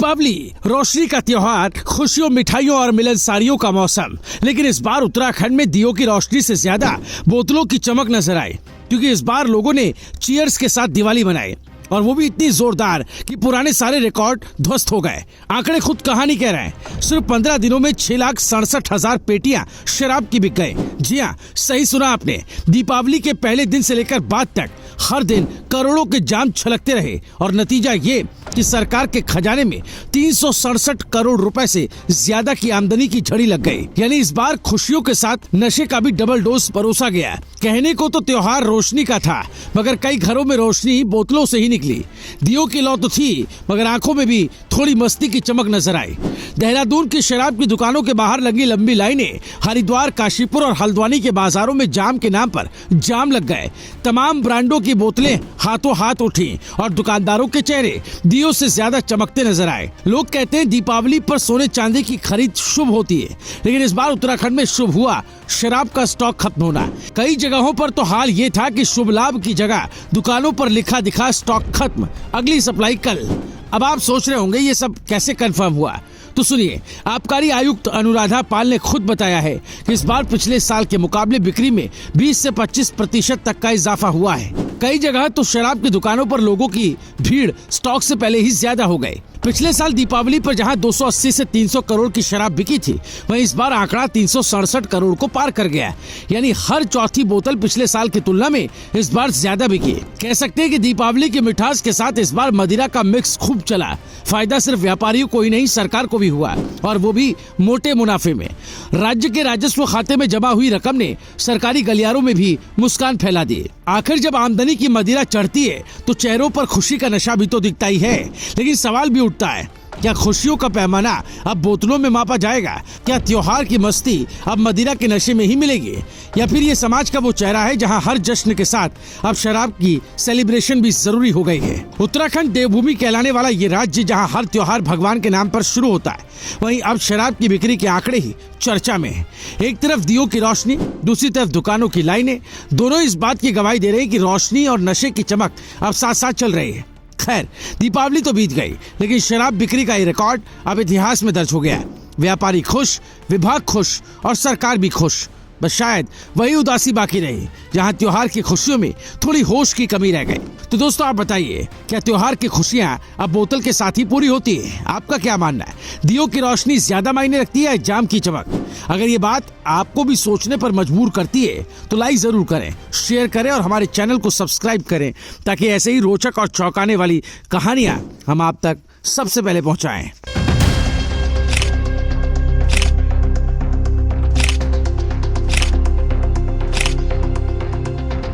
दीपावली रोशनी का त्योहार, खुशियों, मिठाइयों और मिलनसारियों का मौसम। लेकिन इस बार उत्तराखंड में दियों की रोशनी से ज्यादा बोतलों की चमक नजर आई, क्योंकि इस बार लोगों ने चीयर्स के साथ दिवाली मनाई, और वो भी इतनी जोरदार कि पुराने सारे रिकॉर्ड ध्वस्त हो गए। आंकड़े खुद कहानी कह रहे हैं। सिर्फ 15 दिनों में 6,67,000 पेटियां शराब की बिक गए। जी हाँ, सही सुना आपने। दीपावली के पहले दिन से लेकर बाद तक हर दिन करोड़ों के जाम छलकते रहे, और नतीजा ये कि सरकार के खजाने में 367 करोड़ रुपए से ज्यादा की आमदनी की झड़ी लग गई। यानी इस बार खुशियों के साथ नशे का भी डबल डोज परोसा गया। कहने को तो त्योहार रोशनी का था, मगर कई घरों में रोशनी बोतलों से ही निकली। दियों की लौ तो थी, मगर आंखों में भी थोड़ी मस्ती की चमक नजर आई। देहरादून की शराब की दुकानों के बाहर लगी लंबी लाइनें हरिद्वार, काशीपुर और हल्द्वानी के बाजारों में जाम के नाम पर जाम लग गए। तमाम ब्रांडों की बोतलें हाथों हाथ उठी और दुकानदारों के चेहरे दियों से ज्यादा चमकते नजर आए। लोग कहते हैं दीपावली पर सोने चांदी की खरीद शुभ होती है, लेकिन इस बार उत्तराखंड में शुभ हुआ शराब का स्टॉक खत्म होना। कई जगहों पर तो हाल ये था कि शुभ लाभ की जगह दुकानों पर लिखा दिखा स्टॉक खत्म, अगली सप्लाई कल। अब आप सोच रहे होंगे ये सब कैसे कंफर्म हुआ, तो सुनिए। आबकारी आयुक्त अनुराधा पाल ने खुद बताया है कि इस बार पिछले साल के मुकाबले बिक्री में 20 से 25% तक का इजाफा हुआ है। कई जगह तो शराब की दुकानों पर लोगों की भीड़ स्टॉक से पहले ही ज्यादा हो गई। पिछले साल दीपावली पर जहां 280 से 300 करोड़ की शराब बिकी थी, वहीं इस बार आंकड़ा 367 करोड़ को पार कर गया। यानी हर चौथी बोतल पिछले साल की तुलना में इस बार ज्यादा बिकी। कह सकते हैं कि दीपावली की मिठास के साथ इस बार मदिरा का मिक्स खूब चला। फायदा सिर्फ व्यापारियों को ही नहीं, सरकार को भी हुआ, और वो भी मोटे मुनाफे में। राज्य के राजस्व खाते में जमा हुई रकम ने सरकारी गलियारों में भी मुस्कान फैला दी। आखिर जब आमदनी की मदिरा चढ़ती है तो चेहरों पर खुशी का नशा भी तो दिखता ही है। लेकिन सवाल भी उठता है, क्या खुशियों का पैमाना अब बोतलों में मापा जाएगा? क्या त्योहार की मस्ती अब मदिरा के नशे में ही मिलेगी, या फिर ये समाज का वो चेहरा है जहां हर जश्न के साथ अब शराब की सेलिब्रेशन भी जरूरी हो गई है? उत्तराखंड देवभूमि कहलाने वाला ये राज्य जहां हर त्योहार भगवान के नाम पर शुरू होता है, वहीं अब शराब की बिक्री के आंकड़े ही चर्चा में है। एक तरफ दियों की रोशनी, दूसरी तरफ दुकानों की लाइनें, दोनों इस बात की गवाही दे रहे हैं कि रोशनी और नशे की चमक अब साथ साथ चल रही है। खैर, दीपावली तो बीत गई, लेकिन शराब बिक्री का ये रिकॉर्ड अब इतिहास में दर्ज हो गया। व्यापारी खुश, विभाग खुश और सरकार भी खुश। बस शायद वही उदासी बाकी रही जहां त्योहार की खुशियों में थोड़ी होश की कमी रह गई। तो दोस्तों, आप बताइए, क्या त्योहार की खुशियां अब बोतल के साथ ही पूरी होती है? आपका क्या मानना है? दियों की रोशनी ज्यादा मायने रखती है या जाम की चमक? अगर ये बात आपको भी सोचने पर मजबूर करती है तो लाइक जरूर करें, शेयर करें और हमारे चैनल को सब्सक्राइब करें, ताकि ऐसे ही रोचक और चौंकाने वाली कहानियां हम आप तक सबसे पहले पहुंचाएं।